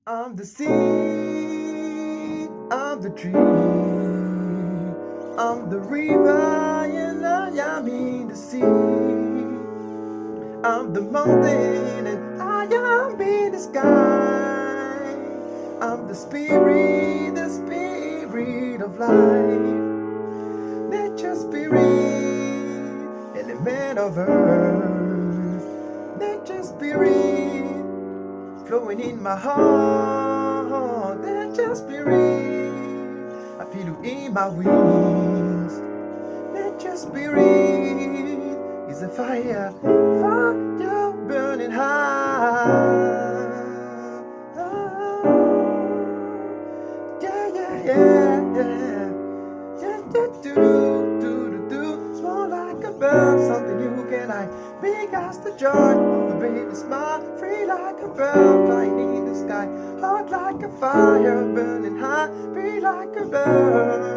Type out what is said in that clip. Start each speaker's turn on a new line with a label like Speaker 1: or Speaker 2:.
Speaker 1: I'm the sea, I'm the tree, I'm the river, and I am in the sea. I'm the mountain, and I am in the sky. I'm the spirit of life, nature spirit, element of earth, nature spirit. Flowing in my heart, nature spirit. I feel you in my wings. Nature spirit is a fire, fire burning high. Ah, yeah, yeah, yeah, yeah. Yeah, yeah, do, do, do, do. Small like a bird, something you can hide. Big as the joy of a baby smile. Free like a bird, flying in the sky. Hot like a fire, burning high. Free like a bird.